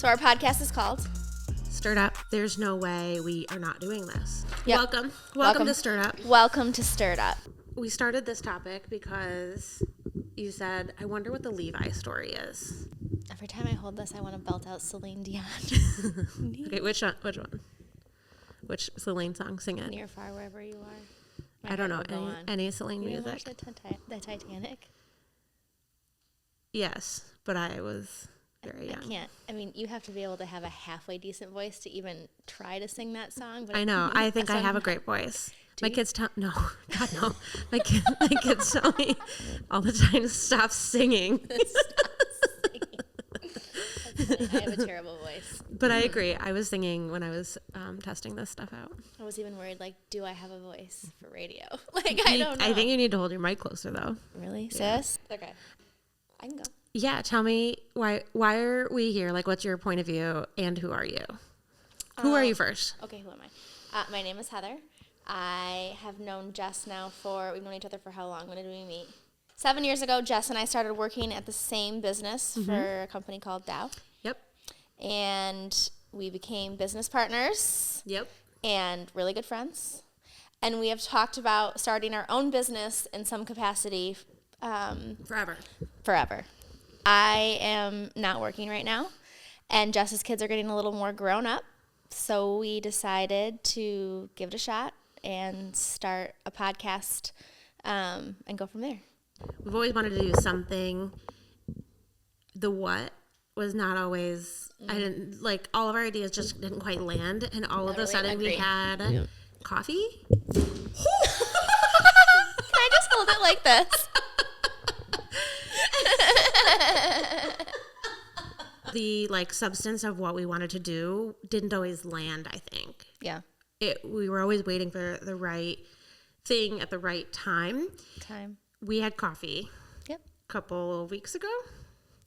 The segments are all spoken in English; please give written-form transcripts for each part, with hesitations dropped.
So our podcast is called Stirred Up. There's no way we are not doing this. Yep. Welcome to Stirred Up. Welcome to Stirred Up. We started this topic because you said, I wonder what the Levi story is. Every time I hold this, I want to belt out Celine Dion. Okay, which one? Which Celine song? Sing it. Near, far, wherever you are. I don't know any Celine You music. watch the Titanic? Yes, but I was very young. I can't. I mean, you have to be able to have a halfway decent voice to even try to sing that song. But I know. I think I have a great voice. My kids tell no, God no. My kids tell me all the time to stop singing. I have a terrible voice. But I agree. I was singing when I was testing this stuff out. I was even worried, like, do I have a voice for radio? I don't know. I think you need to hold your mic closer, though. Really, Yeah. sis? Okay. I can go. Yeah, tell me why are we here? Like, what's your point of view, and who are you? Who are you first? Okay, who am I? My name is Heather. I have known Jess now we've known each other for how long? When did we meet? 7 years ago, Jess and I started working at the same business for a company called Dow. Yep. And we became business partners. Yep. And really good friends. And we have talked about starting our own business in some capacity. Forever. I am not working right now, and Jess's kids are getting a little more grown up, so we decided to give it a shot and start a podcast and go from there. We've always wanted to do something. The what was not always, I didn't, like, all of our ideas just didn't quite land, and all of a sudden we had coffee. Can I just hold it like this? The substance of what we wanted to do didn't always land, I think. Yeah. We were always waiting for the right thing at the right time. We had coffee. Yep. A couple of weeks ago.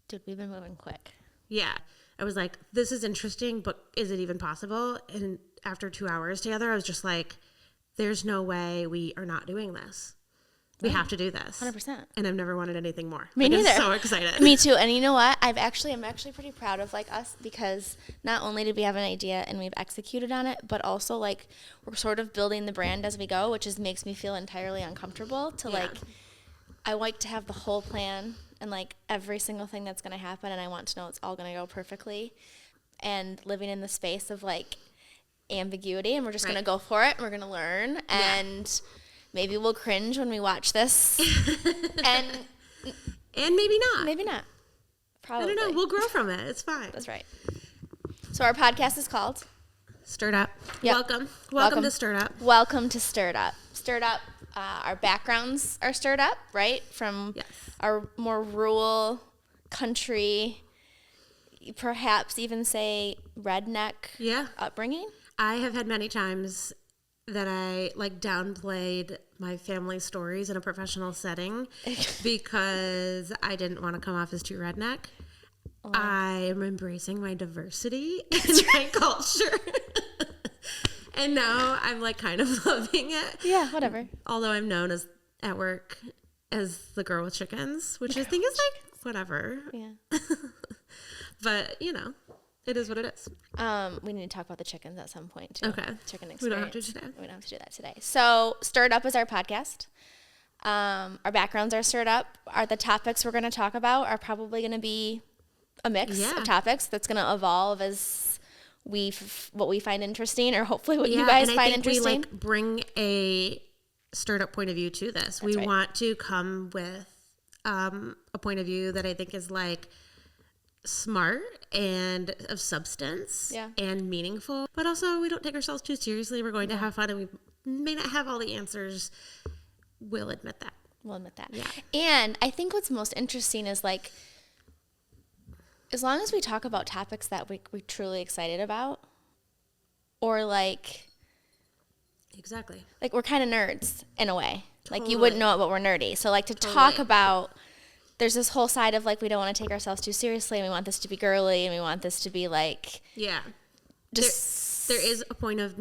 Dude, we've been moving quick. Yeah. I was like, this is interesting, but is it even possible? And after 2 hours together, I was just like, there's no way we are not doing this. We have to do this. 100%. And I've never wanted anything more. Me neither. I'm so excited. Me too. And you know what? I'm actually pretty proud of us, because not only did we have an idea and we've executed on it, but also we're sort of building the brand as we go, which makes me feel entirely uncomfortable I like to have the whole plan and every single thing that's going to happen, and I want to know it's all going to go perfectly, and living in the space of ambiguity, and we're just going to go for it, and we're going to learn, and maybe we'll cringe when we watch this. and maybe not. Maybe not. Probably. I don't know. We'll grow from it. It's fine. That's right. So our podcast is called Stirred Up. Yep. Welcome to Stirred Up. Welcome to Stirred Up. Stirred Up. Our backgrounds are stirred up, right? From our more rural country, perhaps even say redneck upbringing. I have had many times that I downplayed my family stories in a professional setting because I didn't want to come off as too redneck. I am embracing my diversity in my culture. And now I'm kind of loving it. Yeah, whatever. Although I'm known at work as the girl with chickens, which I think is whatever. Yeah. But, it is what it is. We need to talk about the chickens at some point, too. Okay. Chicken experience. We don't have to today. We don't have to do that today. So, Stirred Up is our podcast. Our backgrounds are stirred up. The topics we're going to talk about are probably going to be a mix of topics that's going to evolve as what we find interesting, or hopefully what you guys find interesting. We bring a stirred up point of view to this. We want to come with a point of view that I think is smart and of substance and meaningful, but also we don't take ourselves too seriously. We're going to have fun, and we may not have all the answers. We'll admit that. Yeah. And I think what's most interesting is as long as we talk about topics that we're truly excited about, or exactly, we're kind of nerds in a way. Totally. You wouldn't know it, but we're nerdy. So to talk about, there's this whole side of we don't want to take ourselves too seriously, and we want this to be girly, and we want this to be there is a point of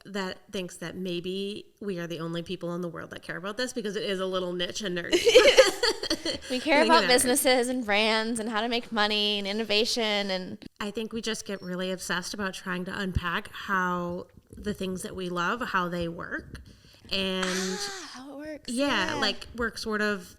that thinks that maybe we are the only people in the world that care about this, because it is a little niche and nerdy. We care about businesses and brands and how to make money and innovation. And I think we just get really obsessed about trying to unpack how the things that we love, how they work. And how it works. Yeah, like we're sort of,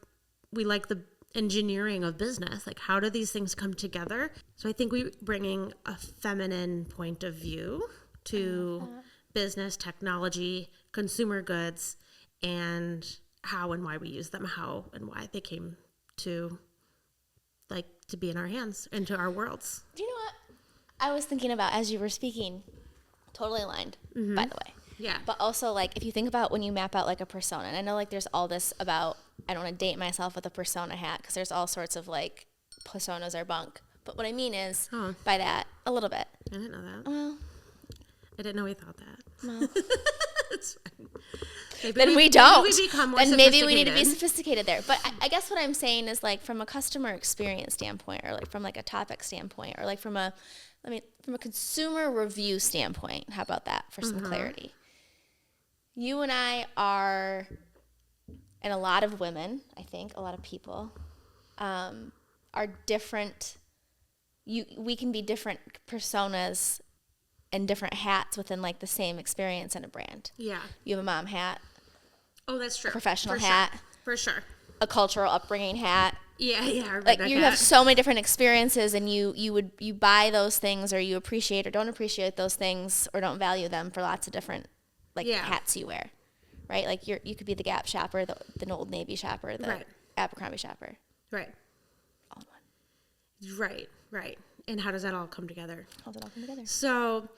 we like the engineering of business. Like, how do these things come together? So I think we bringing a feminine point of view to business, technology, consumer goods, and how and why we use them, how and why they came to to be in our hands, into our worlds. Do you know what I was thinking about as you were speaking? Totally aligned, by the way. Yeah. But also, like, if you think about when you map out, like, a persona, and I know, like, there's all this about, I don't want to date myself with a persona hat, because there's all sorts of, like, personas are bunk. But what I mean is, by that, a little bit. I didn't know that. Well. I didn't know we thought that. Well. It's fine. Maybe then we don't. Maybe we become more then maybe we need to be sophisticated there. But I guess what I'm saying is, like, from a customer experience standpoint, or like from like a topic standpoint, or like from a consumer review standpoint. How about that for some clarity? You and I are, and a lot of women, I think, a lot of people, are different. We can be different personas and different hats within, like, the same experience in a brand. Yeah. You have a mom hat. Oh, that's true. A professional hat. Sure. For sure. A cultural upbringing hat. Yeah. Like, you have so many different experiences, and you buy those things, or you appreciate or don't appreciate those things, or don't value them for lots of different, like, hats you wear, right? Like, you could be the Gap shopper, the Old Navy shopper, the Abercrombie shopper. Right. All in one. Right. And how does that all come together? How does it all come together? So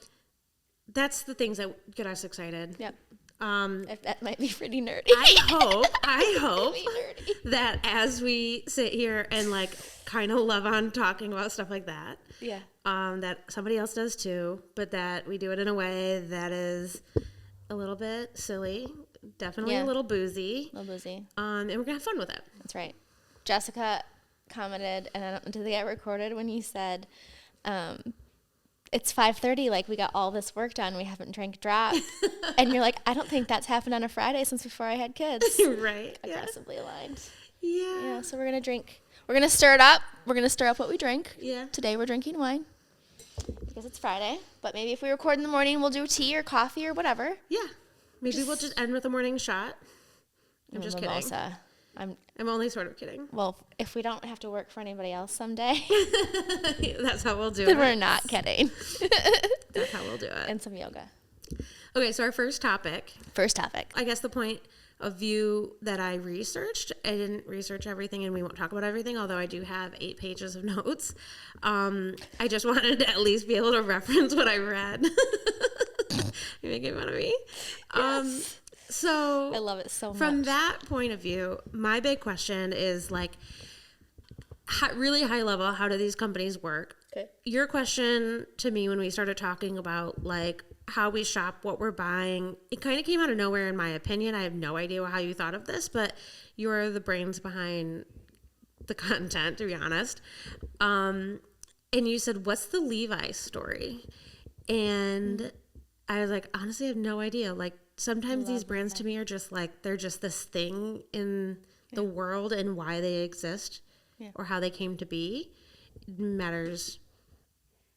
that's the things that get us excited. Yep. That might be pretty nerdy. I hope that as we sit here and, like, kind of love on talking about stuff like that, that somebody else does too, but that we do it in a way that is a little bit silly, definitely a little boozy. And we're gonna have fun with it. That's right. Jessica commented, and I don't know, did they get recorded when you said, it's 5:30, like, we got all this work done, we haven't drank drop. And you're like, I don't think that's happened on a Friday since before I had kids. Right. Aggressively aligned. Yeah. So we're going to drink. We're going to stir it up. We're going to stir up what we drink. Yeah. Today we're drinking wine because it's Friday. But maybe if we record in the morning, we'll do tea or coffee or whatever. Yeah. Maybe we'll just end with a morning shot. I'm just kidding. I'm only sort of kidding. Well, if we don't have to work for anybody else someday. That's how we'll do then we're not kidding. That's how we'll do it. And some yoga. Okay, so our first topic. I guess the point of view that I researched. I didn't research everything, and we won't talk about everything, although I do have 8 pages of notes. I just wanted to at least be able to reference what I read. You're making fun of me? Yes. So I love it so much. From that point of view, my big question is, like, really high level, how do these companies work? Okay. Your question to me when we started talking about, like, how we shop, what we're buying, it kind of came out of nowhere in my opinion. I have no idea how you thought of this, but you're the brains behind the content, to be honest. And you said, what's the Levi story? And I was like, honestly, I have no idea. Like, sometimes these brands to me are just like, they're just this thing in the world, and why they exist or how they came to be matters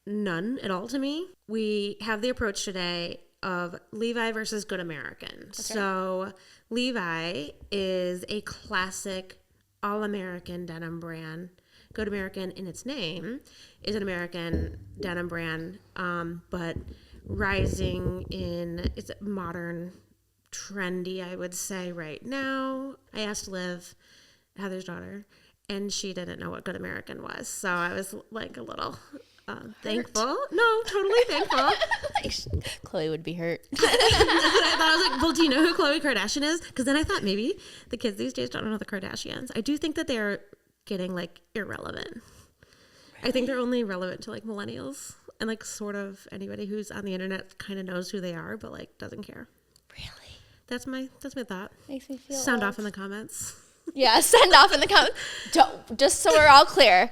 none at all to me. We have the approach today of Levi versus Good American. Okay. So Levi is a classic all-American denim brand. Good American in its name is an American denim brand, but rising in, it's modern, trendy, I would say, right now. I asked Liv, Heather's daughter, and she didn't know what Good American was. So I was, like, a little thankful. No, totally thankful. Chloe would be hurt. I was like, well, do you know who Khloe Kardashian is? Because then I thought maybe the kids these days don't know the Kardashians. I do think that they're getting, like, irrelevant. Really? I think they're only relevant to, like, millennials. And, like, sort of anybody who's on the internet kind of knows who they are, but, like, doesn't care. Really? That's my thought. Makes me feel Sound old. off in the comments. Yeah, send off in the comments. Just so we're all clear,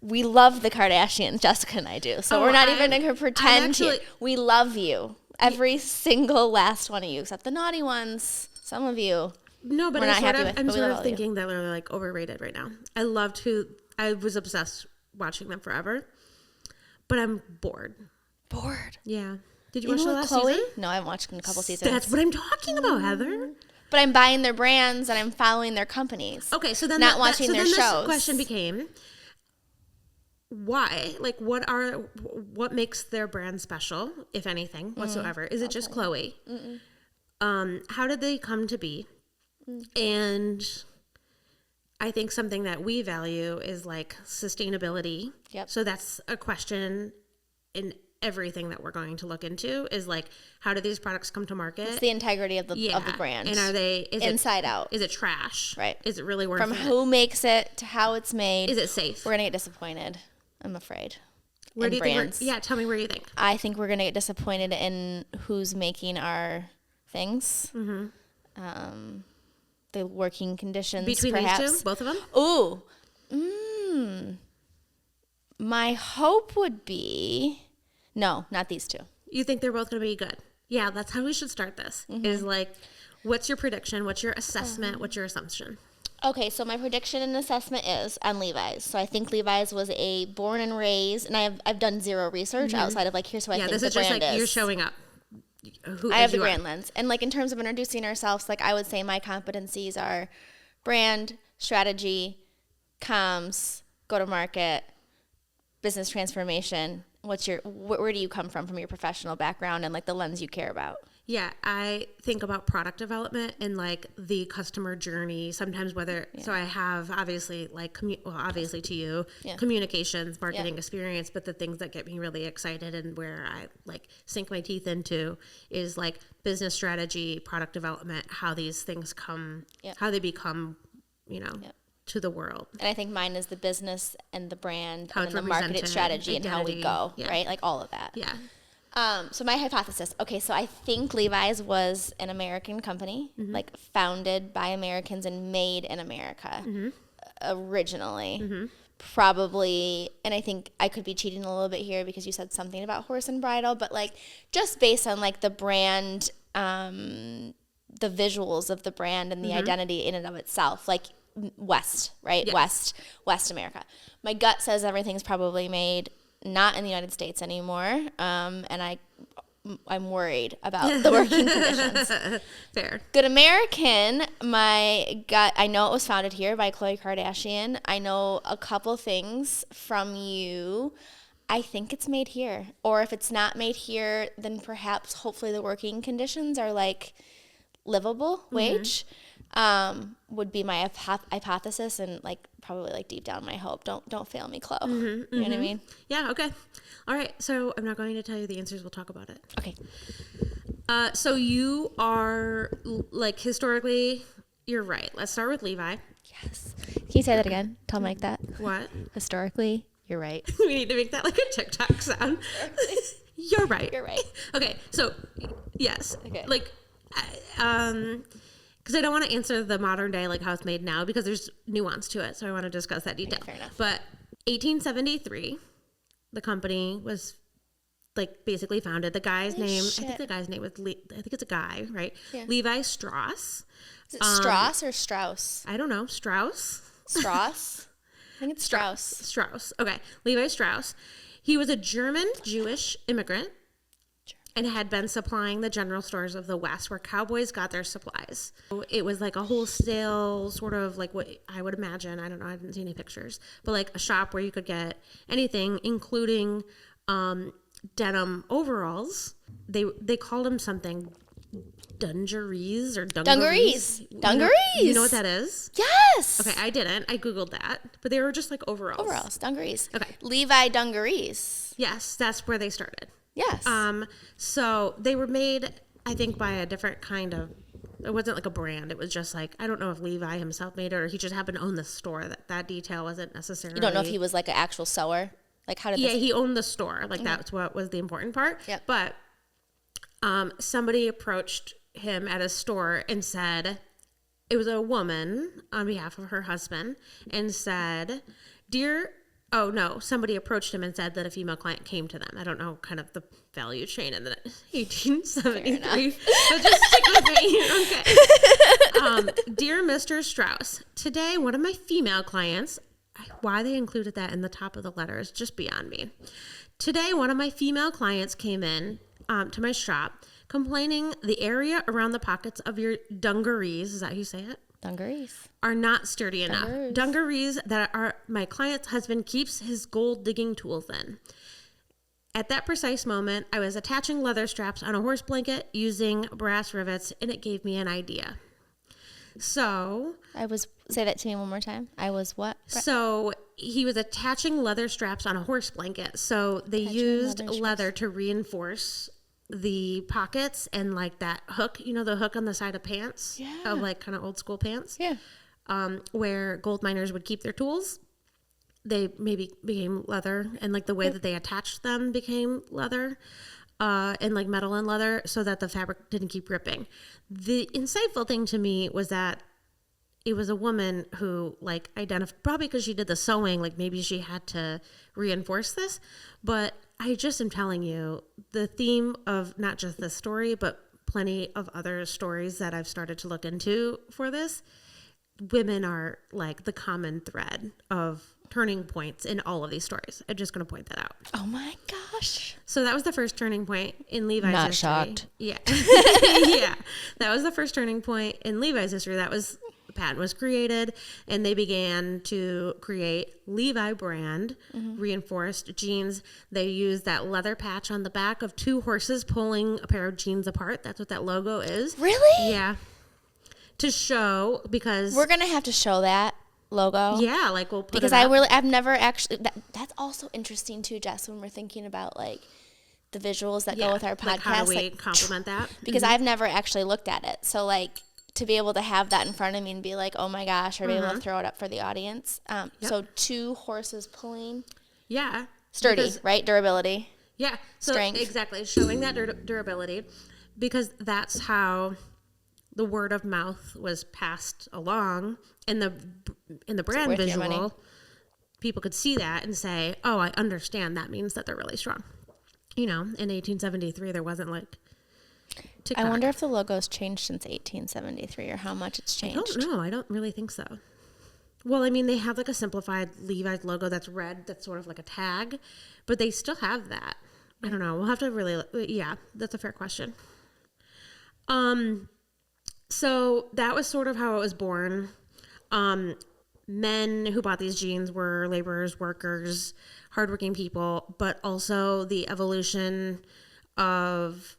we love the Kardashians, Jessica and I do. So we're not even going to pretend we love you. Every single last one of you, except the naughty ones. Some of you. No, but we're not happy with, I'm but we sort love of all you. thinking that they're like overrated right now. I was obsessed watching them forever, but I'm bored. Bored. Yeah. Did you watch the with last Chloe? season? No, I haven't watched in a couple seasons. That's what I'm talking about, Heather. But I'm buying their brands and I'm following their companies. Okay, so then not watching their shows. The question became, why? Like, what makes their brand special, if anything, whatsoever? Is it just Chloe? How did they come to be? And I think something that we value is like sustainability. Yep. So that's a question in everything that we're going to look into is like, how do these products come to market? It's the integrity of the brand. And are they inside out? Is it trash? Right. Is it really worth From it? who makes it to how it's made? Is it safe? We're gonna get disappointed, I'm afraid. Where do you brands. think? Tell me where you think. I think we're gonna get disappointed in who's making our things. The working conditions Between perhaps. these two, both of them. Ooh. My hope would be no, not these two. You think they're both going to be good? Yeah, that's how we should start this. Is like, what's your prediction? What's your assessment? What's your assumption? Okay, so my prediction and assessment is on Levi's. So I think Levi's was a born and raised, and I've done zero research outside of like here's who I think the brand is. Yeah, this is just like you're showing up. I have the brand lens, and like in terms of introducing ourselves, like I would say my competencies are brand strategy, comms, go to market, business transformation. Where do you come from your professional background and like the lens you care about? Yeah, I think about product development and like the customer journey. Sometimes so I have obviously like obviously to you communications, marketing experience, but the things that get me really excited and where I like sink my teeth into is like business strategy, product development, how these things how they become, to the world. And I think mine is the business and the brand how and the marketing strategy and how we go, right? Like all of that. Yeah. So my hypothesis, okay, so I think Levi's was an American company, like founded by Americans and made in America originally. Probably, and I think I could be cheating a little bit here because you said something about horse and bridle, but like just based on like the brand, the visuals of the brand and the identity in and of itself, like West, right? Yes. West America. My gut says everything's probably made not in the United States anymore, and I'm worried about the working conditions. Fair. Good American, my gut, I know it was founded here by Khloe Kardashian. I know a couple things from you. I think it's made here. Or if it's not made here, then perhaps hopefully the working conditions are like livable wage. Would be my hypothesis and like probably like deep down my hope. Don't fail me, Chloe. You know what I mean? Yeah. Okay. All right. So I'm not going to tell you the answers. We'll talk about it. Okay. So you are like historically, you're right. Let's start with Levi. Yes. Can you say that again? Tell Mike that. What? Historically, you're right. We need to make that like a TikTok sound. You're right. You're right. Okay. So yes. Okay. Like, because I don't want to answer the modern day, like how it's made now, because there's nuance to it. So I want to discuss that detail. Okay, fair enough. But 1873, the company was like basically founded. The guy's name, I think the guy's name was, I think it's a guy, right? Yeah. Levi Strauss. Is it Strauss or Strauss? I don't know. Strauss? Strauss? I think it's Strauss. Strauss. Okay. Levi Strauss. He was a German Jewish immigrant and had been supplying the general stores of the West where cowboys got their supplies. It was like a wholesale sort of like what I would imagine. I don't know. I didn't see any pictures. But like a shop where you could get anything, including denim overalls. They called them something dungarees or dungarees. Dungarees. You know what that is? Yes. Okay, I didn't. I Googled that. But they were just like overalls. Overalls. Dungarees. Okay. Levi dungarees. Yes, that's where they started. Yes. So they were made, I think, by a different kind of, it wasn't like a brand. It was just like, I don't know if Levi himself made it or he just happened to own the store. That detail wasn't necessarily. You don't know if he was like an actual sewer? Like how did this? Yeah, he owned the store. Like that's what was the important part. Yep. But somebody approached him at a store and said, it was a woman on behalf of her husband and said, "Dear Oh, no. Somebody approached him and said that a female client came to them. I don't know kind of the value chain in the 1873. But just stick with me. Okay. Dear Mr. Strauss, today one of my female clients, why they included that in the top of the letter is just beyond me. Today, one of my female clients came in to my shop complaining the area around the pockets of your dungarees, is that how you say it? Dungarees. Are not sturdy enough. Dungarees that are my client's husband keeps his gold digging tools in. At that precise moment, I was attaching leather straps on a horse blanket using brass rivets, and it gave me an idea. So... Say that to me one more time. I was what? So he was attaching leather straps on a horse blanket. So they used leather to reinforce the pockets and like that hook, you know, the hook on the side of pants, of like kind of old school pants, where gold miners would keep their tools. They maybe became leather, and like the way that they attached them became leather, and like metal and leather, so that the fabric didn't keep ripping. The insightful thing to me was that it was a woman who like identified, probably because she did the sewing, like maybe she had to reinforce this, but I just am telling you the theme of not just this story, but plenty of other stories that I've started to look into for this. Women are like the common thread of turning points in all of these stories. I'm just going to point that out. Oh my gosh. So that was the first turning point in Levi's history. Not shocked. Yeah. Yeah. That was the first turning point in Levi's history. That was... patent was created, and they began to create Levi brand reinforced jeans. They used that leather patch on the back of two horses pulling a pair of jeans apart. That's what that logo is. Really? Yeah. To show, because we're gonna have to show that logo. Yeah, like we'll put because it up. I've never actually. That's also interesting too, Jess. When we're thinking about like the visuals that go with our podcast, like how do we complement that? Because I've never actually looked at it, so like. To be able to have that in front of me and be like, oh my gosh, or be able to throw it up for the audience. So two horses pulling. Yeah. Sturdy, right? Durability. Yeah. So strength. Exactly. Showing that durability, because that's how the word of mouth was passed along in the brand visual. People could see that and say, oh, I understand. That means that they're really strong. You know, in 1873, there wasn't like TikTok. I wonder if the logo's changed since 1873 or how much it's changed. I don't know. I don't really think so. Well, I mean, they have like a simplified Levi's logo that's red, that's sort of like a tag, but they still have that. I don't know. We'll have to really, yeah, that's a fair question. So that was sort of how it was born. Men who bought these jeans were laborers, workers, hardworking people, but also the evolution of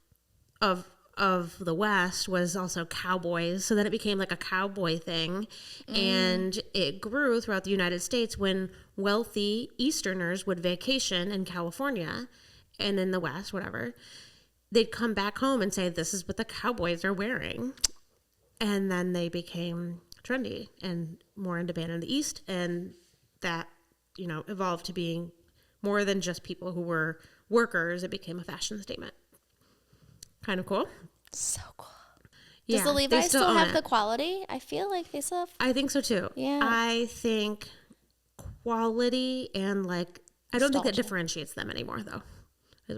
the West was also cowboys, so then it became like a cowboy thing, and it grew throughout the United States when wealthy Easterners would vacation in California and in the West, whatever. They'd come back home and say, this is what the cowboys are wearing, and then they became trendy and more in demand in the East, and that, you know, evolved to being more than just people who were workers. It became a fashion statement. Kind of cool. So cool. Yeah, Does the Levi still have the quality? I feel like they still have... I think so too. Yeah. I think quality and like, I don't think that differentiates them anymore though.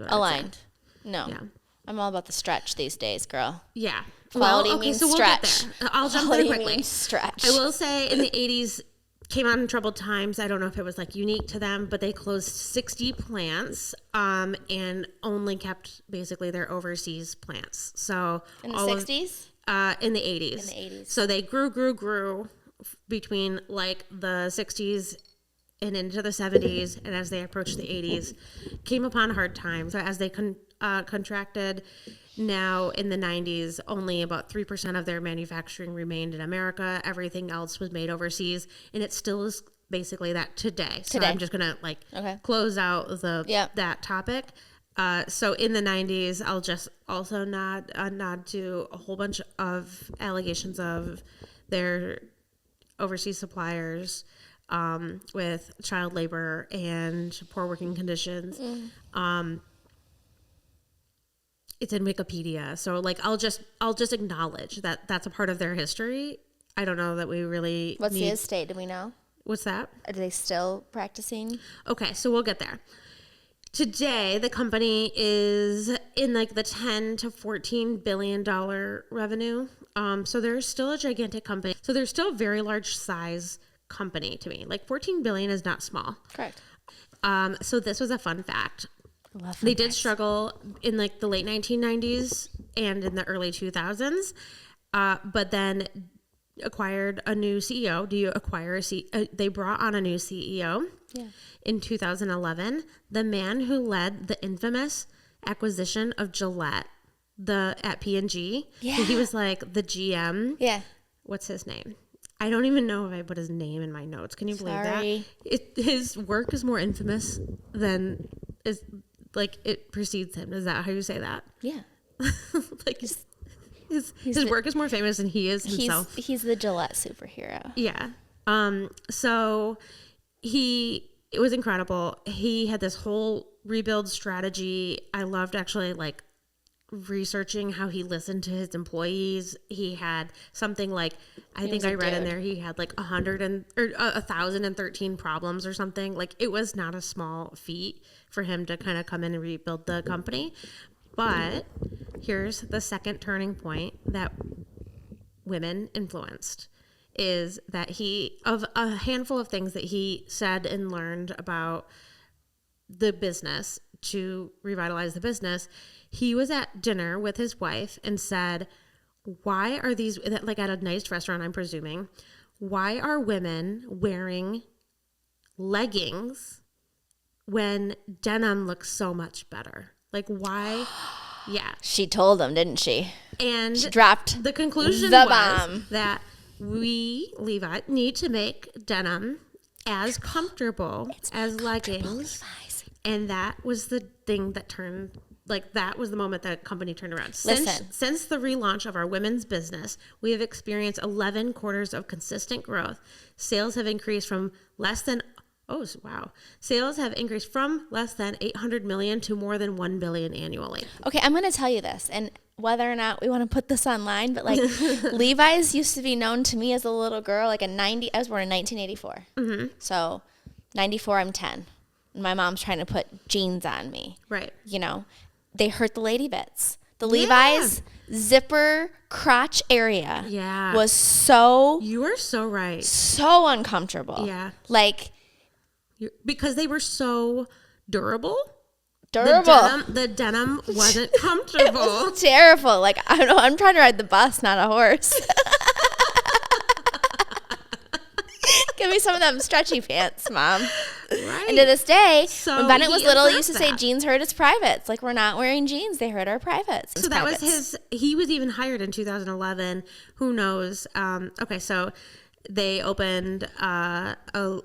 Aligned. No. Yeah. I'm all about the stretch these days, girl. Yeah. Quality means so stretch. We'll get there. I'll jump very quickly. Means stretch. I will say in the 80s, came out in troubled times. I don't know if it was like unique to them, but they closed 60 plants and only kept basically their overseas plants. So in the 60s? In the 80s. In the 80s. So they grew between like the 60s and into the 70s, and as they approached the 80s, came upon hard times. So as they contracted, now in the 90s, only about 3% of their manufacturing remained in America. Everything else was made overseas, and it still is basically that today. So I'm just gonna close out that topic. So in the 90s, I'll just also nod to a whole bunch of allegations of their overseas suppliers with child labor and poor working conditions. It's in Wikipedia, so like I'll just acknowledge that that's a part of their history. I don't know that we really. What's the estate? Do we know? What's that? Are they still practicing? Okay, so we'll get there. Today, the company is in like the 10 to $14 billion revenue. So they're still a gigantic company. So they're still a very large size company to me. Like 14 billion is not small. Correct. So this was a fun fact. Love They did struggle in like the late 1990s and in the early 2000s, but then acquired a new CEO. Do you acquire they brought on a new CEO in 2011. The man who led the infamous acquisition of Gillette at P&G. Yeah. He was like the GM. Yeah. What's his name? I don't even know if I put his name in my notes. Can you believe that? His work is more infamous than it precedes him. Is that how you say that? Yeah. Like his work is more famous than he is himself. He's the Gillette superhero. Yeah. So it was incredible. He had this whole rebuild strategy. I loved actually like researching how he listened to his employees. He had something like, I think I read in there, he had like 1,013 problems or something. Like it was not a small feat for him to kind of come in and rebuild the company. But here's the second turning point that women influenced is that of a handful of things that he said and learned about the business to revitalize the business, he was at dinner with his wife and said, why are these, like at a nice restaurant, I'm presuming, why are women wearing leggings when denim looks so much better? Like why? Yeah. She told him, didn't she? And she dropped the conclusion the was bomb. that we, Levi, need to make denim as comfortable as leggings. And that was the thing that turned, like that was the moment that company turned around. Since the relaunch of our women's business, we have experienced 11 quarters of consistent growth. Sales have increased from Sales have increased from less than 800 million to more than 1 billion annually. Okay, I'm going to tell you this, and whether or not we want to put this online, but like Levi's used to be known to me as a little girl, like I was born in 1984. Mm-hmm. So 94, I'm 10. My mom's trying to put jeans on me. Right. You know, they hurt the lady bits. The Levi's zipper crotch area was so... You are so right. So uncomfortable. Yeah. Like... Because they were so durable. The denim wasn't comfortable. It was terrible. Like, I don't know, I'm trying to ride the bus, not a horse. Give me some of them stretchy pants, Mom. Right. And to this day, when Bennett was little, he used to say jeans hurt his privates. Like, we're not wearing jeans. They hurt our privates. So that was he was even hired in 2011. Who knows? Okay, so they opened a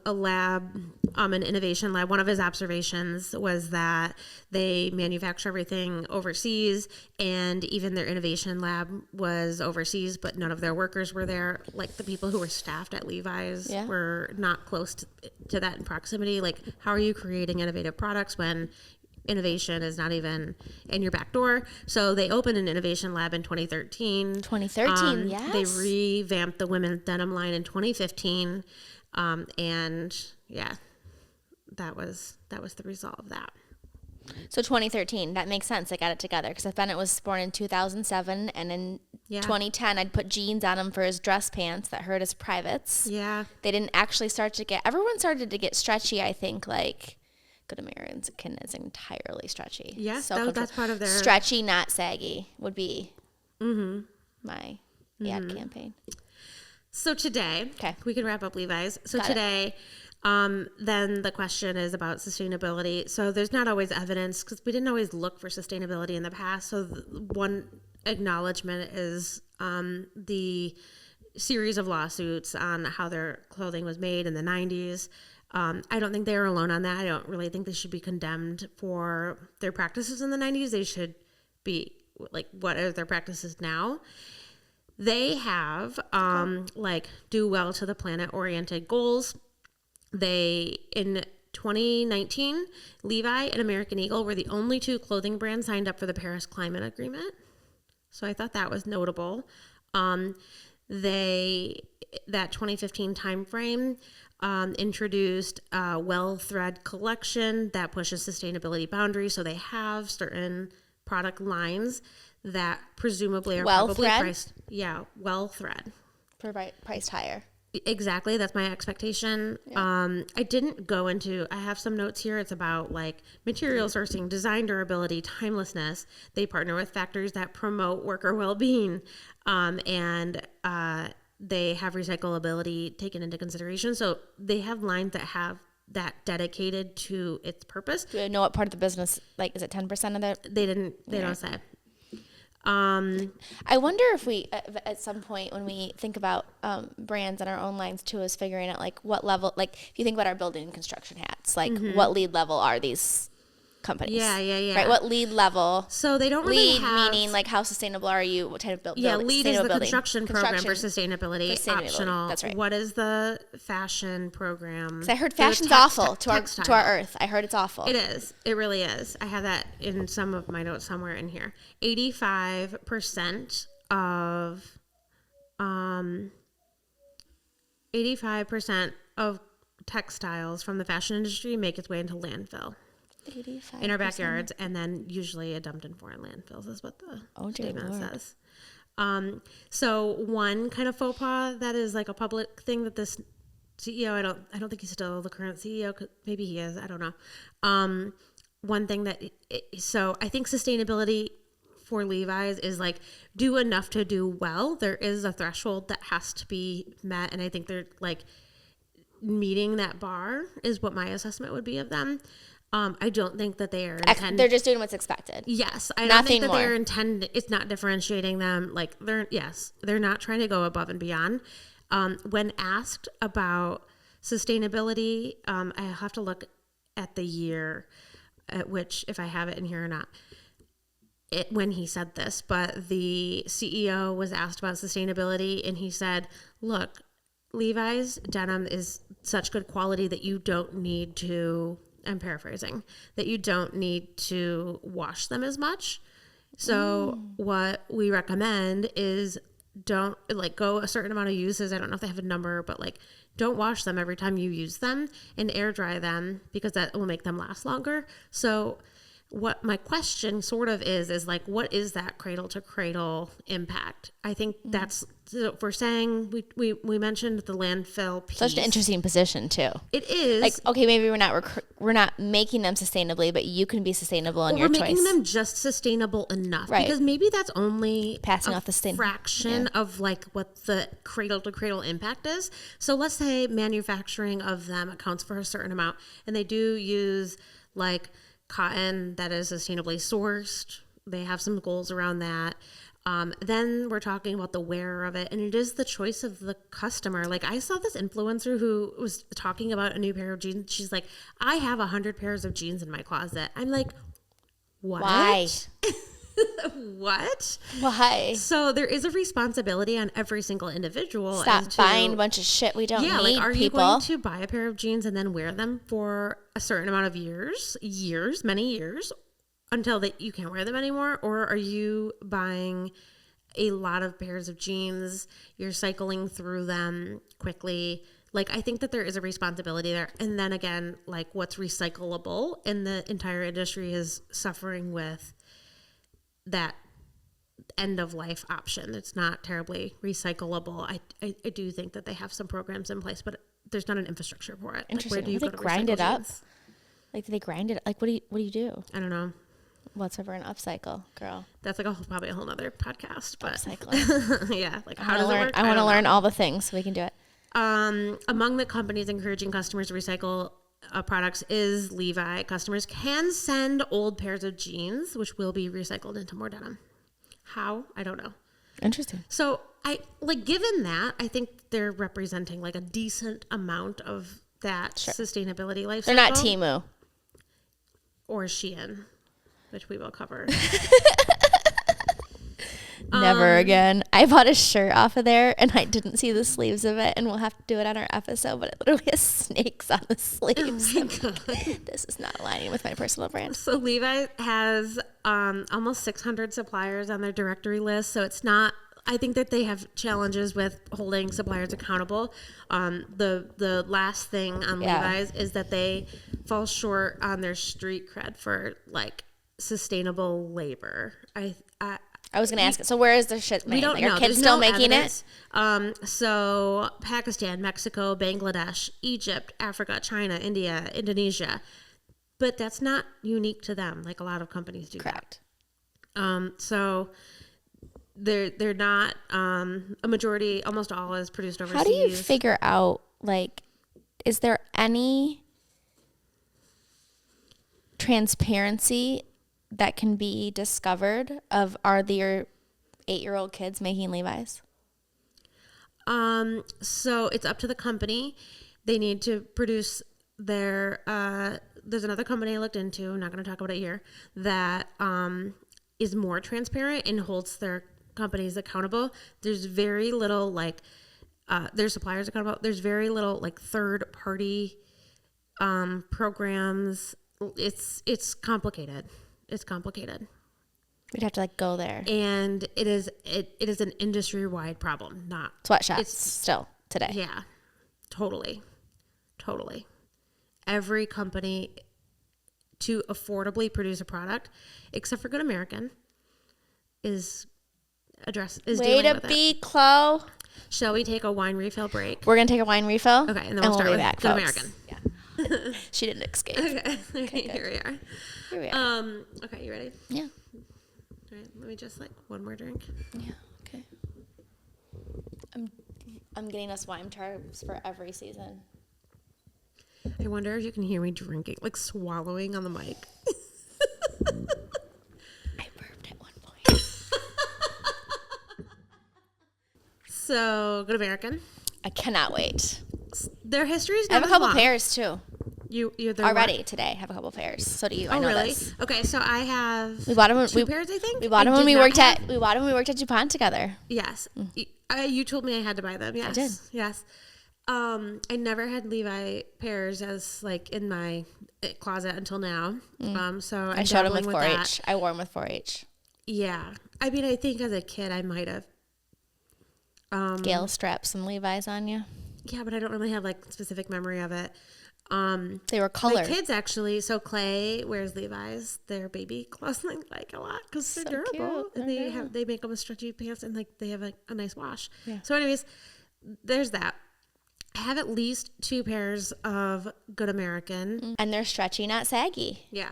lab, an innovation lab. One of his observations was that they manufacture everything overseas, and even their innovation lab was overseas, but none of their workers were there. Like the people who were staffed at Levi's were not close to that in proximity. Like, how are you creating innovative products when innovation is not even in your back door? So they opened an innovation lab in 2013. Yes. They revamped the women's denim line in 2015. And yeah, that was the result of that. So 2013, that makes sense. I got it together because Bennett was born in 2007, and in 2010, I'd put jeans on him for his dress pants that hurt his privates. Yeah. They didn't actually everyone started to get stretchy, I think, like Good American is entirely stretchy. Yes, so that's part of their... Stretchy, not saggy would be my ad campaign. So today, we can wrap up Levi's. So today, then the question is about sustainability. So there's not always evidence because we didn't always look for sustainability in the past. So one acknowledgement is the series of lawsuits on how their clothing was made in the 90s. I don't think they are alone on that. I don't really think they should be condemned for their practices in the 90s. They should be like, what are their practices now? They have do well to the planet oriented goals. In 2019, Levi and American Eagle were the only two clothing brands signed up for the Paris Climate Agreement. So I thought that was notable. That 2015 timeframe, introduced a well thread collection that pushes sustainability boundaries. So they have certain product lines that presumably are probably priced. Yeah, well thread. Priced higher. Exactly. That's my expectation. Yeah. I didn't go into, I have some notes here. It's about like material sourcing, design durability, timelessness. They partner with factors that promote worker well-being. And they have recyclability taken into consideration. So they have lines that have that dedicated to its purpose. Do you know what part of the business, like, is it 10% of that? They don't say. I wonder if we, at some point when we think about brands on our own lines too, is figuring out like what level, like if you think about our building and construction hats, like what lead level are these companies? Yeah. Right, what lead level? So they don't really have... meaning like how sustainable are you? What type of building? Yeah, LEED is the construction program for sustainability. Optional. That's right. What is the fashion program? Because I heard fashion's awful to our earth. I heard it's awful. It is. It really is. I have that in some of my notes somewhere in here. 85% of textiles from the fashion industry make its way into landfill. 85%. In our backyards, and then usually dumped in foreign landfills is what the statement says. So one kind of faux pas that is like a public thing that this CEO, I don't think he's still the current CEO. Maybe he is. I don't know. One thing that, so I think sustainability for Levi's is like do enough to do well. There is a threshold that has to be met, and I think they're like meeting that bar is what my assessment would be of them. I don't think that they are they're just doing what's expected. Yes. I don't think that they're intended. It's not differentiating them. Like they're not trying to go above and beyond. When asked about sustainability, I have to look at the year at which, if I have it in here or not, when he said this, but the CEO was asked about sustainability and he said, look, Levi's denim is such good quality that you don't need to, I'm paraphrasing, that you don't need to wash them as much. So what we recommend is don't like go a certain amount of uses. I don't know if they have a number, but like don't wash them every time you use them and air dry them because that will make them last longer. So what my question sort of is like, what is that cradle to cradle impact? I think that's, so if we're saying we mentioned the landfill piece. Such an interesting position too. It is. Like, okay, maybe we're not making them sustainably, but you can be sustainable in your choice. We're making them just sustainable enough. Right. Because maybe that's only passing off the fraction of like what the cradle to cradle impact is. So let's say manufacturing of them accounts for a certain amount and they do use like cotton that is sustainably sourced. They have some goals around that. Then we're talking about the wearer of it, and it is the choice of the customer. Like I saw this influencer who was talking about a new pair of jeans. She's like, I have 100 pairs of jeans in my closet. I'm like, what? Why? What? Why? So there is a responsibility on every single individual. Stop buying a bunch of shit we don't need. Yeah, like are people. You going to buy a pair of jeans and then wear them for a certain amount of years, many years, until that you can't wear them anymore? Or are you buying a lot of pairs of jeans, you're cycling through them quickly? Like, I think that there is a responsibility there. And then again, like what's recyclable, and the entire industry is suffering with that end of life option. It's not terribly recyclable. I do think that they have some programs in place, but there's not an infrastructure for it. Interesting. Like, where do you go to grind it up? Jeans? Like, do they grind it? Like, what do you do? I don't know. What's ever an upcycle, girl? That's like probably a whole nother podcast. But upcycling. Yeah. Like how does it work? I want to learn all the things so we can do it. Among the companies encouraging customers to recycle products is Levi. Customers can send old pairs of jeans, which will be recycled into more denim. How? I don't know. Interesting. So given that, I think they're representing like a decent amount of that sustainability life cycle. They're not Temu. Or Shein, which we will cover. Never again. I bought a shirt off of there and I didn't see the sleeves of it, and we'll have to do it on our episode, but it literally has snakes on the sleeves. Oh my God. This is not aligning with my personal brand. So Levi has almost 600 suppliers on their directory list, so it's not I think that they have challenges with holding suppliers accountable. The last thing on Levi's is that they fall short on their street cred for like sustainable labor. I was going to ask it. So where is the shit made? We don't like, know. Are kids There's still no making evidence. So Pakistan, Mexico, Bangladesh, Egypt, Africa, China, India, Indonesia. But that's not unique to them. Like a lot of companies do. Correct. So they're not a majority. Almost all is produced overseas. How do you figure out, like, is there any transparency that can be discovered of are your 8-year-old kids making Levi's? So it's up to the company. They need to produce their, there's another company I looked into, I'm not going to talk about it here, that is more transparent and holds their companies accountable. There's very little like, their suppliers accountable. There's very little like third party programs. It's complicated. It's complicated. We'd have to like go there. And it is an industry wide problem, not Sweatshops still today. Yeah, totally. Every company to affordably produce a product, except for Good American, is Way to be, Chloe. Shall we take a wine refill break? We're gonna take a wine refill. Okay, and then we'll start be with back, Good folks. American. Yeah. She didn't escape. Okay, here we are. Here we are. Okay, you ready? Yeah. All right, let me just like one more drink. Yeah. Okay. I'm getting us wine tarbs for every season. I wonder if you can hear me drinking, like swallowing on the mic. I burped at one point. So, Good American. I cannot wait. Their history is I have a not couple long. pairs too. You're already today. I have a couple pairs. So do you. I know really? this. Okay, so I have We bought them. two pairs, I think. We bought them I when did we not worked have- at. We bought them when we worked at DuPont together. Yes. You told me I had to buy them. Yes. I did. Yes. I never had Levi pairs as like in my closet until now. So I showed them with dabbling 4-H. I wore them with 4-H. Yeah. I mean, I think as a kid I might have. Gail strapped some Levi's on you. Yeah, but I don't really have like specific memory of it. They were My colored. kids actually. So Clay wears Levi's, their baby clothing, like a lot because they're So durable cute. and they make them with stretchy pants and like they have a nice wash. Yeah. So, anyways, there's that. I have at least 2 pairs of Good American. And they're stretchy, not saggy. Yeah.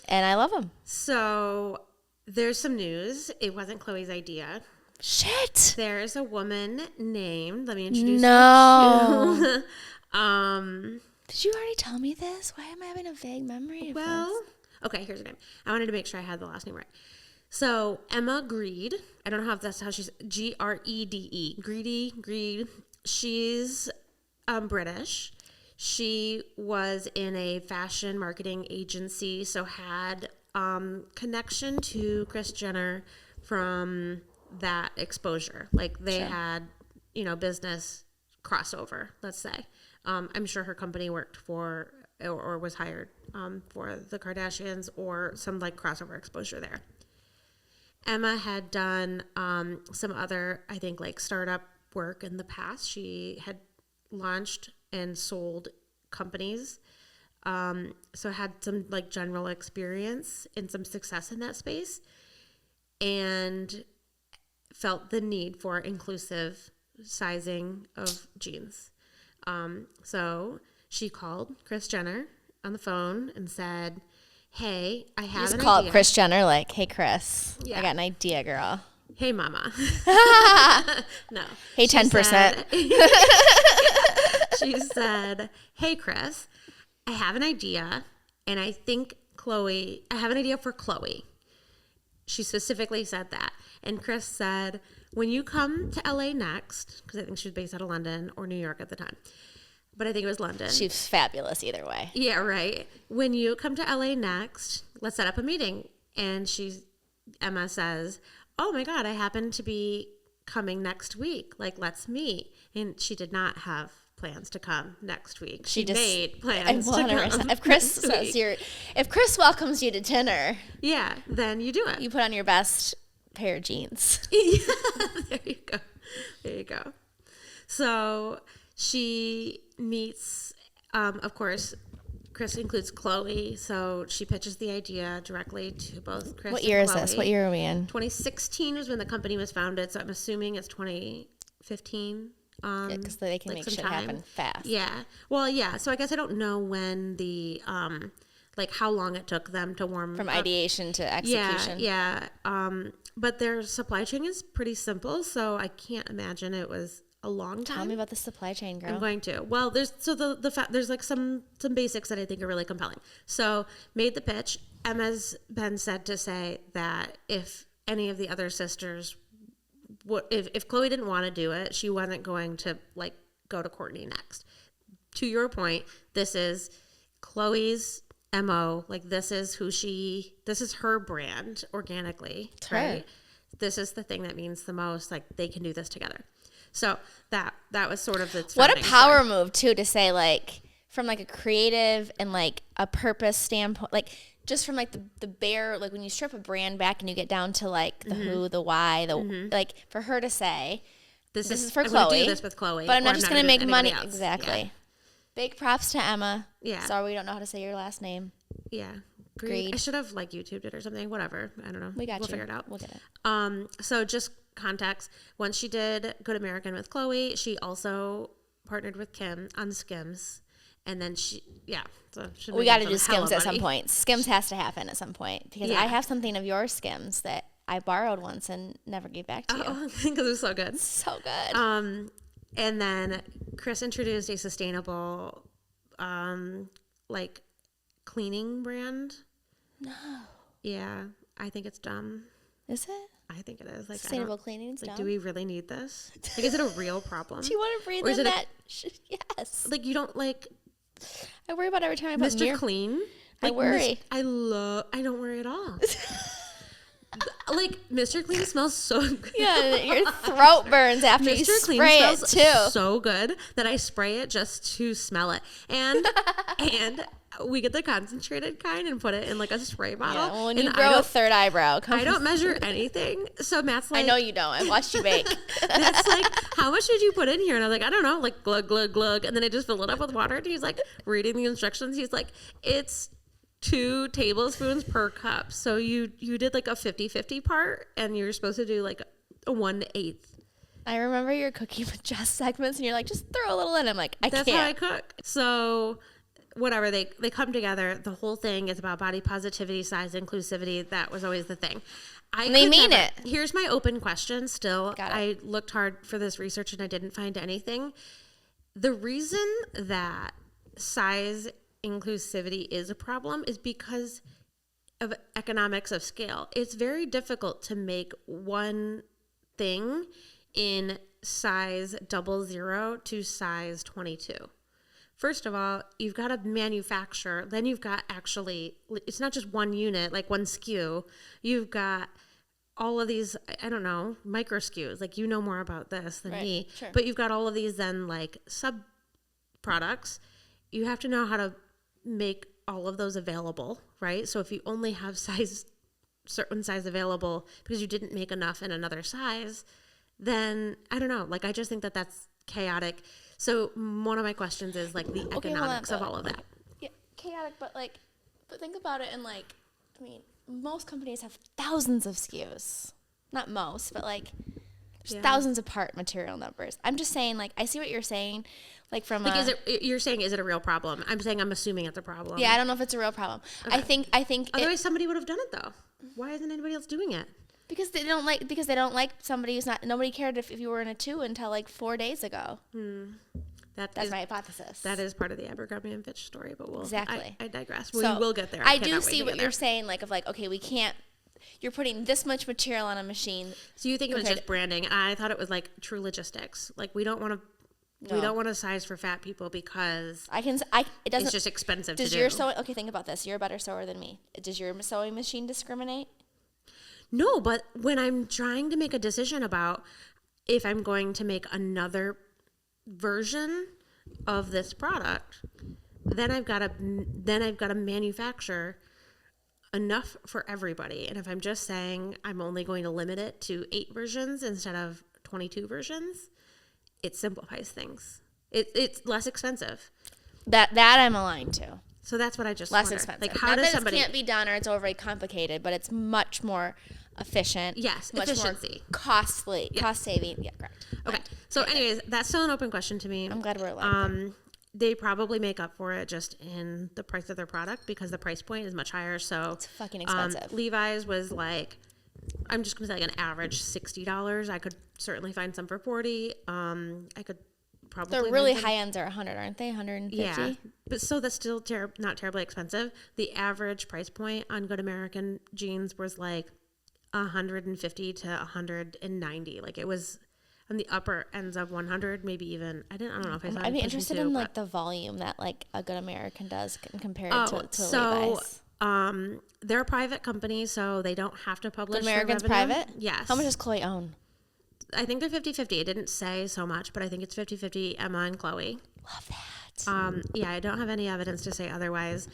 And I love them. So there's some news. It wasn't Chloe's idea. Shit. There's a woman named. Let me introduce No. you to. Did you already tell me this? Why am I having a vague memory of Well, this? okay, here's her name. I wanted to make sure I had the last name right. So, Emma Greed. I don't know if that's how she's Grede. Greed. She's British. She was in a fashion marketing agency, so had connection to Kris Jenner from that exposure. Like they had, business crossover, let's say. I'm sure her company worked for or was hired for the Kardashians or some like crossover exposure there. Emma had done some other, I think, like startup work in the past. She had launched and sold companies. So had some like general experience and some success in that space and felt the need for inclusive sizing of jeans. So she called Kris Jenner on the phone and said, "Hey, I have Just an call idea." up Kris Jenner like, "Hey, Kris, Yeah. I got an idea, girl." Hey, mama. No. Hey, She 10%. She said, "Hey, Kris, I have an idea, and I think I have an idea for Chloe." She specifically said that. And Kris said, "When you come to LA next," because I think she was based out of London or New York at the time, but I think it was London. She's fabulous either way. Yeah, right. "When you come to LA next, let's set up a meeting." And Emma says, "Oh my God, I happen to be coming next week. Like, let's meet." And she did not have plans to come next week. She just made plans to come. If Kris next week. if Kris welcomes you to dinner, Yeah, then you do it. you put on your best pair of jeans. Yeah, there you go. There you go. So she meets, of course, Chris includes Chloe, so she pitches the idea directly to both Chris What year and is Chloe. this? What year are we in? 2016 is when the company was founded, so I'm assuming it's 2015. Because they can make shit happen fast. Yeah. Well, yeah. So I guess I don't know when the like how long it took them to warm From up. ideation to execution. Yeah. But their supply chain is pretty simple, so I can't imagine it was a long time. Tell me about the supply chain, girl. I'm going to. Well, there's there's like some basics that I think are really compelling. So made the pitch. Emma's been said to say that if any of the other sisters if Chloe didn't want to do it, she wasn't going to like go to Courtney next. To your point, this is Chloe's MO. Like this is her brand organically, right? This is the thing that means the most. Like they can do this together. So that was sort of its what a power move too, to say like from like a creative and like a purpose standpoint, like just from like the bare, like when you strip a brand back and you get down to like the who, the why, like for her to say this is for I'm Chloe, gonna do this with Chloe, but I'm not just gonna make money. Else. Exactly. Yeah. Big props to Emma. Yeah. Sorry we don't know how to say your last name. Yeah. Greed. I should have like YouTubed it or something. Whatever. I don't know. We'll figure it out. We'll get it. So just context. Once she did Good American with Chloe, she also partnered with Kim on Skims. And then so we got to do Skims at some point. Skims has to happen at some point because I have something of your Skims that I borrowed once and never gave back to you. Because it's so good. So good. And then Chris introduced a sustainable, like cleaning brand. No. Yeah, I think it's dumb. Is it? I think it is. Like sustainable cleaning is like, dumb. do we really need this? Like, is it a real problem? Do you want to breathe in that? Yes. Like, you don't like. I worry about every time I put Mr. Clean. I Like, worry. I don't worry at all. Like, Mr. Clean smells so good. Yeah, your throat burns after you spray it too. So good that I spray it just to smell it. And we get the concentrated kind and put it in like a spray bottle. Yeah, well, when you grow a third eyebrow, I don't measure anything. So Matt's like, I know you don't. I watched you bake. Matt's like, how much did you put in here? And I'm like, I don't know, like glug, glug, glug. And then I just fill it up with water. And he's like reading the instructions. He's like, it's 2 tablespoons per cup. So you did like a 50-50 part and you're supposed to do like a 1/8. I remember your cooking with Jess segments and you're like, just throw a little in. I'm like, That's can't. how I cook. So whatever, they come together. The whole thing is about body positivity, size inclusivity. That was always the thing. They mean it. Here's my open question still. Got it. I looked hard for this research and I didn't find anything. The reason that size inclusivity is a problem is because of economics of scale. It's very difficult to make one thing in size 00 to size 22. First of all, you've got to manufacture, then you've got actually, it's not just one unit, like one SKU. You've got all of these, I don't know, micro SKUs. Like, you know more about this than me. Sure. But you've got all of these then like sub products. You have to know how to make all of those available, right? So if you only have certain size available because you didn't make enough in another size, then I don't know. Like, I just think that that's chaotic. So one of my questions is like the economics of all of that. Yeah, chaotic, but think about it and like, I mean, most companies have thousands of SKUs. Not most, but like thousands of part material numbers. I'm just saying, like, I see what you're saying, like from you're saying, is it a real problem? I'm saying I'm assuming it's a problem. Yeah, I don't know if it's a real problem. Okay. I think otherwise somebody would have done it though. Why isn't anybody else doing it? Because they don't like somebody who's not. Nobody cared if you were in a 2 until like 4 days ago. That's my hypothesis. That is part of the Abercrombie and Fitch story, but exactly. I digress. So we will get there. I do see what you're saying, like of like, okay, we can't. You're putting this much material on a machine. So you think it was just branding? I thought it was like true logistics. Like, we don't want to. No. We don't want to size for fat people because it doesn't. It's just expensive to do. Your sewing? Okay, think about this. You're a better sewer than me. Does your sewing machine discriminate? No, but when I'm trying to make a decision about if I'm going to make another version of this product, then I've got to manufacture enough for everybody. And if I'm just saying I'm only going to limit it to 8 versions instead of 22 versions, it simplifies things. It's less expensive. That I'm aligned to. So that's what I just Less wonder. expensive. Like, how Not does that somebody? it can't be done or it's overly complicated, but it's much more efficient. Yes, much efficiency. more costly, cost saving. Yeah, correct. Okay. So, anyways, that's still an open question to me. I'm glad we're aligned. there. They probably make up for it just in the price of their product because the price point is much higher. So It's fucking expensive. Levi's was like, I'm just gonna say like an average $60. I could certainly find some for 40. I could probably. The really find some- high ends are 100, aren't they? 150. Yeah, but so that's still not terribly expensive. The average price point on Good American jeans was like 150 to 190. Like it was on the upper ends of 100, maybe even. I don't know if I saw. I'd be pushing interested two, in but- like the volume that like a Good American does compared to so Levi's. they're a private company, so they don't have to publish. Good their American's revenue. private? Yes. How much does Chloe own? I think they're 50-50. It didn't say so much, but I think it's 50-50 Emma and Chloe. Love that. Yeah, I don't have any evidence to say otherwise.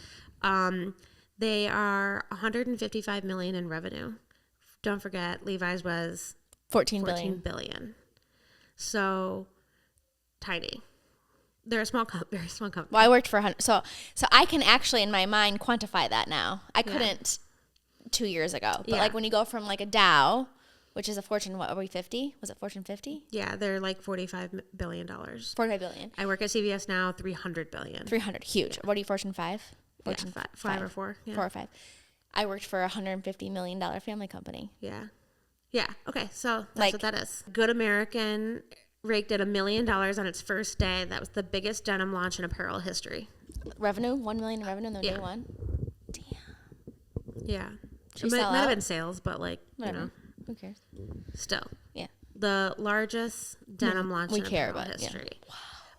They are 155 million in revenue. Don't forget, Levi's was 14 14 billion. billion. So tiny. They're a very small company. Well, I worked for 100. So I can actually in my mind quantify that now. I couldn't 2 years ago. But Yeah. like when you go from like a Dow, which is a Fortune, what are we 50? Was it Fortune 50? Yeah, they're like $45 billion. 45 billion. I work at CVS now, 300 billion. 300. Huge. What are you, Fortune 5? Fortune Yeah, five or four. Yeah. 4 or 5. I worked for a $150 million family company. Yeah. Yeah. Okay. So that's Like- what that is. Good American raked in $1 million on its first day. That was the biggest denim launch in apparel history. Revenue, 1 million in revenue on the day Yeah. one. Damn. Yeah. She It might sell have out? been sales, but like, Whatever. you know, Who cares? still. Yeah. The largest denim launch we in care apparel about it, yeah. history.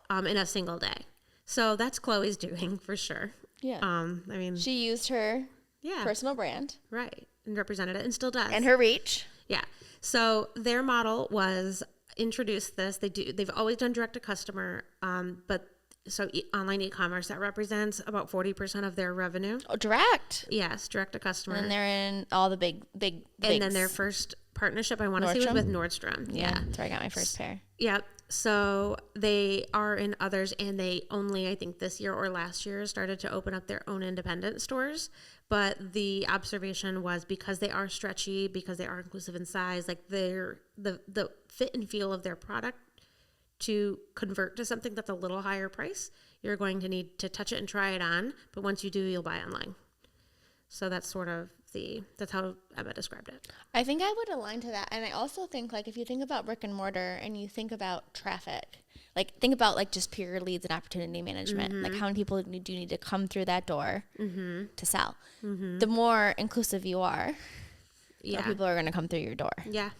In a single day. So that's Chloe's doing for sure. Yeah. I mean, She used her yeah, personal brand right. And represented it and still does. and her reach. Yeah. So their model was introduced this. They've always done direct to customer, but so online e-commerce that represents about 40% of their revenue. Oh, direct. Yes, direct to customer. And they're in all the big. And then their first partnership I want to say was Nordstrom? with Nordstrom. Yeah, that's where I got my first pair. Yep. So they are in others, and they only, I think this year or last year, started to open up their own independent stores. But the observation was because they are stretchy, because they are inclusive in size, like the fit and feel of their product to convert to something that's a little higher price, you're going to need to touch it and try it on. But once you do, you'll buy online. So that's sort of that's how Emma described it. I think I would align to that. And I also think, like, if you think about brick and mortar and you think about traffic, like, think about, like, just pure leads and opportunity management. Like, how many people do you need to come through that door to sell? The more inclusive you are, the more people are going to come through your door. Yeah.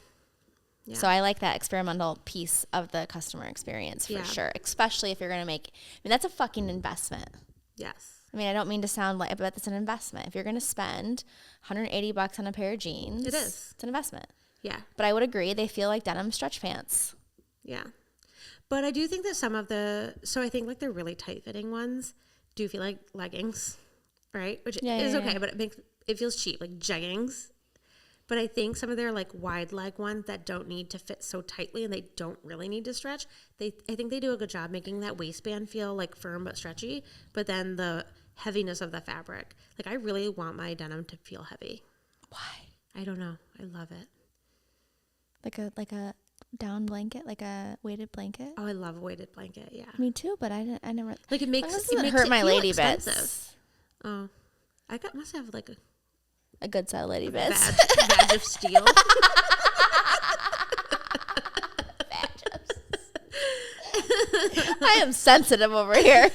Yeah. So I like that experimental piece of the customer experience for sure, especially if you're going to make, I mean, that's a fucking investment. Yes. I mean, I don't mean to sound like, but it's an investment. If you're going to spend $180 on a pair of jeans, It is. It's an investment. Yeah. But I would agree, they feel like denim stretch pants. Yeah. But I do think that some of so I think like the really tight fitting ones do feel like leggings, right? Which is okay, but it feels cheap, like jeggings. But I think some of their like wide leg ones that don't need to fit so tightly and they don't really need to stretch, I think they do a good job making that waistband feel like firm but stretchy. But then the heaviness of the fabric, like I really want my denim to feel heavy. Why? I don't know. I love it. Like a down blanket, like a weighted blanket. Oh, I love a weighted blanket. Yeah. Me too, but I never. Like it makes This it doesn't makes hurt it my feel lady expensive. bits. Oh, must have like A good set of lady bits. badge of steel. I am sensitive over here.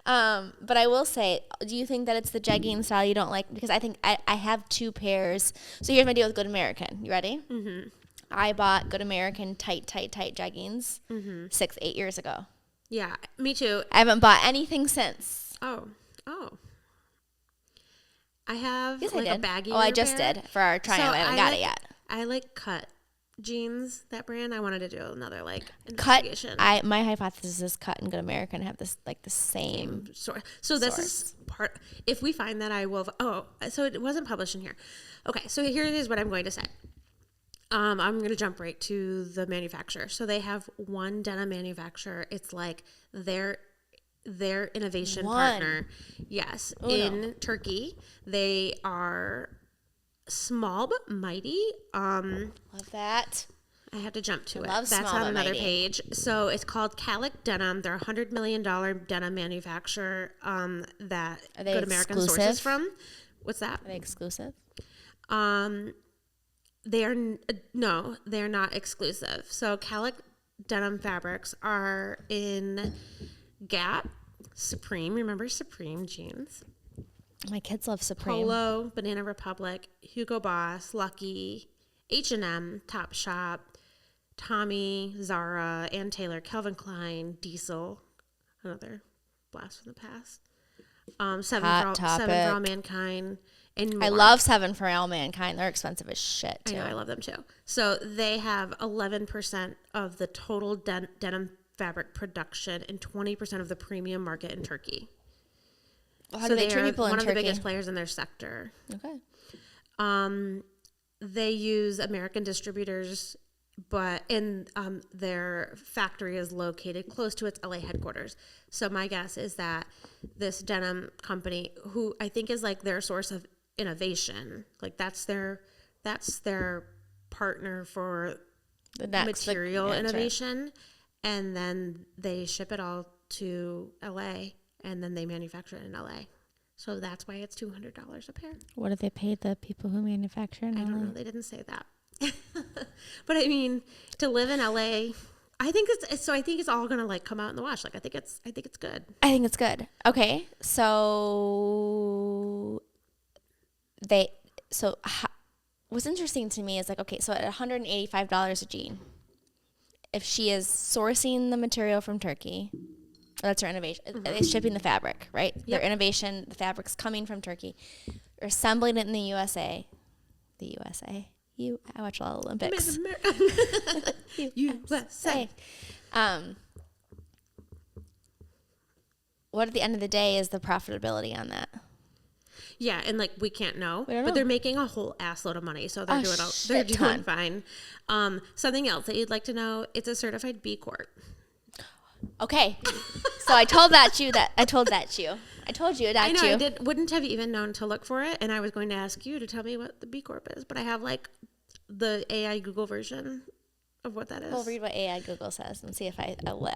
But I will say, do you think that it's the jegging style you don't like? Because I think I have 2 pairs. So here's my deal with Good American. You ready? Mm-hmm. I bought Good American tight jeggings 6-8 years ago. Yeah, me too. I haven't bought anything since. Oh. I have Yes, like I a did. baggy. I just did for our trial. I haven't got it yet. I like cut jeans, that brand. I wanted to do another like Cut. investigation. My hypothesis is Cut and Good American have this like the same source. So this is part. If we find that, I will. Oh, so it wasn't published in here. Okay, so here is what I'm going to say. I'm going to jump right to the manufacturer. So they have one denim manufacturer. It's like their innovation partner. Yes, in Turkey. They are small but mighty. Love that. I have to jump to it. Love That's small on but another mighty. page. So it's called Calic Denim. They're a $100 million denim manufacturer that Are they Good American exclusive? sources from. What's that? Are they exclusive? They are no, they're not exclusive. So Calic denim fabrics are in Gap, Supreme. Remember Supreme jeans? My kids love Supreme. Polo, Banana Republic, Hugo Boss, Lucky, H&M, Topshop, Tommy, Zara, Ann Taylor, Calvin Klein, Diesel, another blast from the past. Seven for All Mankind, and more. I love 7 for All Mankind. They're expensive as shit, too. I know, I love them too. So they have 11% of the total denim fabric production and 20% of the premium market in Turkey. Well, how do they treat people in Turkey? One of the biggest players in their sector. Okay. They use American distributors, but their factory is located close to its LA headquarters. So my guess is that this denim company, who I think is like their source of innovation, like that's their partner for The next material innovation, and then they ship it all to LA, and then they manufacture it in LA. So that's why it's $200 a pair. What do they pay the people who manufacture in LA? I don't know. They didn't say that. But I mean, to live in LA, I think it's all gonna like come out in the wash. Like I think it's good. I think it's good. Okay, so what's interesting to me is like, okay, so at $185 a jean, if she is sourcing the material from Turkey, that's her innovation. It's shipping the fabric, right? Yep. Their innovation, the fabric's coming from Turkey. They're assembling it in the USA. I watch a lot of Olympics. USA. What at the end of the day is the profitability on that? Yeah, and like we can't know, We don't know. but they're making a whole assload of money, so they're doing fine. Something else that you'd like to know: it's a certified B Corp. Okay, so I told you. I told you. I know. I wouldn't have even known to look for it, and I was going to ask you to tell me what the B Corp is, but I have like the AI Google version of what that is. We'll read what AI Google says and see if I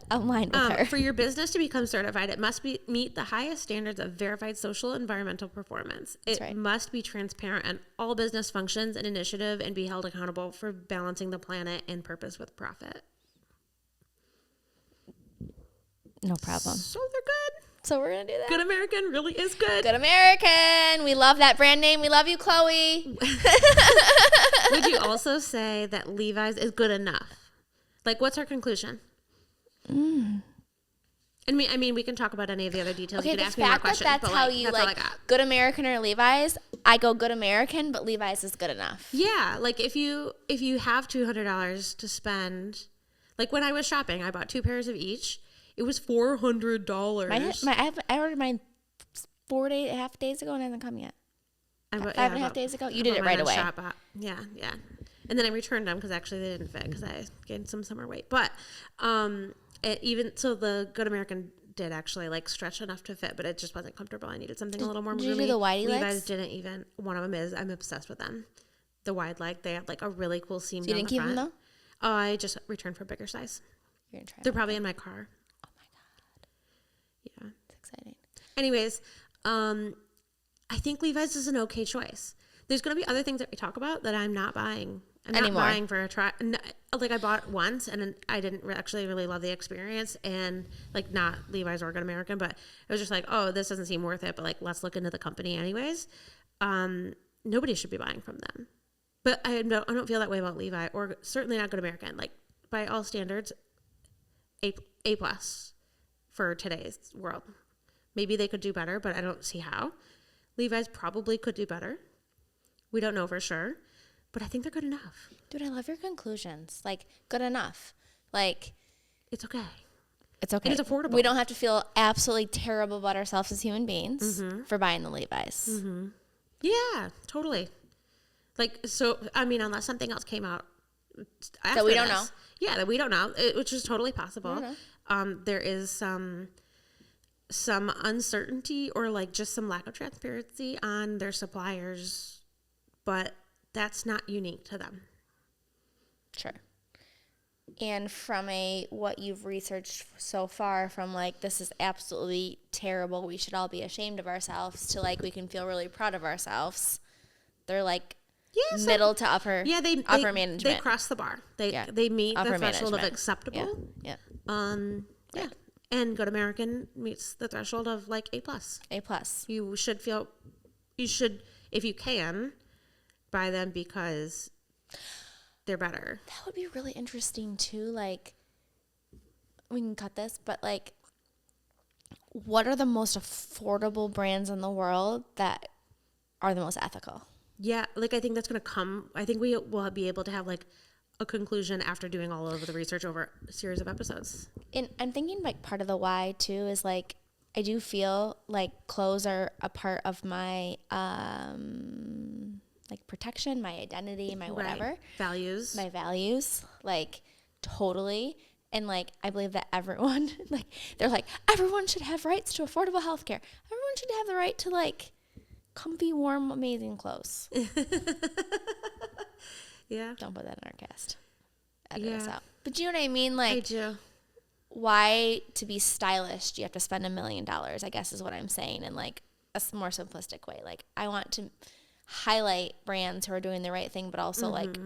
align with her. For your business to become certified, it must meet the highest standards of verified social and environmental performance. It must be transparent in all business functions and initiative and be held accountable for balancing the planet and purpose with profit. No problem. So they're good. So we're going to do that. Good American really is good. Good American. We love that brand name. We love you, Chloe. Would you also say that Levi's is good enough? Like, what's our conclusion? I mean, we can talk about any of the other details. Okay, you can the ask me more fact that questions. that's but how like, you that's all I like got. Good American or Levi's, I go Good American, but Levi's is good enough. Yeah, like if you have $200 to spend, like when I was shopping, I bought 2 pairs of each. It was $400. I ordered mine 4.5 days ago and it hasn't come yet. 5.5 days ago? You did it right away. Yeah. And then I returned them because actually they didn't fit because I gained some summer weight. But the Good American did actually like stretch enough to fit, but it just wasn't comfortable. I needed something a little more roomy. Did you do the whitey legs? Levi's didn't even. One of them is. I'm obsessed with them. The wide leg. They had like a really cool seam. So you didn't keep them though? Oh, I just returned for a bigger size. You're gonna try. They're probably in my car. Oh my god. Yeah. It's exciting. Anyways, I think Levi's is an okay choice. There's going to be other things that we talk about that I'm not buying. I'm not buying for a try. Like I bought it once and I didn't actually really love the experience, and like not Levi's or Good American, but it was just like, oh, this doesn't seem worth it. But like, let's look into the company anyways. Nobody should be buying from them. But I don't feel that way about Levi, or certainly not Good American. Like by all standards, A plus for today's world. Maybe they could do better, but I don't see how. Levi's probably could do better. We don't know for sure. but I think they're good enough. Dude, I love your conclusions. Like, good enough. Like, it's okay. It's okay. And it's affordable. We don't have to feel absolutely terrible about ourselves as human beings for buying the Levi's. Mm-hmm. Yeah, totally. Like, so, I mean, unless something else came out that we don't know. Yeah, that we don't know, which is totally possible. There is some uncertainty or like just some lack of transparency on their suppliers, but that's not unique to them. Sure. And from what you've researched so far, from like, this is absolutely terrible, we should all be ashamed of ourselves, to like, we can feel really proud of ourselves. They're like middle to upper upper management. They cross the bar. They meet upper the threshold of acceptable. Yeah. Yeah. And Good American meets the threshold of like A+. A+. You should, if you can, buy them because they're better. That would be really interesting too. Like, we can cut this, but like, what are the most affordable brands in the world that are the most ethical? Yeah, like I think that's going to come. I think we will be able to have like a conclusion after doing all of the research over a series of episodes. And I'm thinking like part of the why too is like, I do feel like clothes are a part of my like protection, my identity, my whatever. Right. Values. My values, like totally. And like, I believe that everyone, like, they're like, everyone should have rights to affordable healthcare. Everyone should have the right to like comfy, warm, amazing clothes. Yeah. Don't put that in our cast. Edit us out. But do you know what I mean? Like, I do. Why to be stylish do you have to spend $1 million, I guess is what I'm saying, in like a more simplistic way. Like, I want to highlight brands who are doing the right thing, but also like,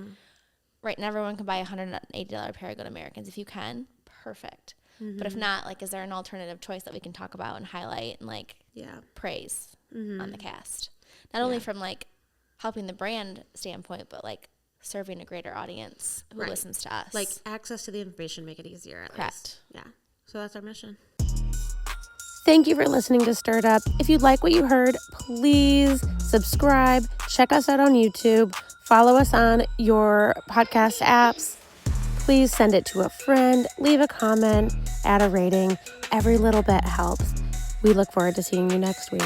right, and everyone can buy a $180 pair of Good Americans. If you can, perfect. But if not, like, is there an alternative choice that we can talk about and highlight and like praise on the cast? Not only from like helping the brand standpoint, but like serving a greater audience who listens to us. Like, access to the information, make it easier at least. Yeah. So that's our mission. Thank you for listening to Stirred Up. If you like what you heard, please subscribe, check us out on YouTube, follow us on your podcast apps. Please send it to a friend, leave a comment, add a rating. Every little bit helps. We look forward to seeing you next week.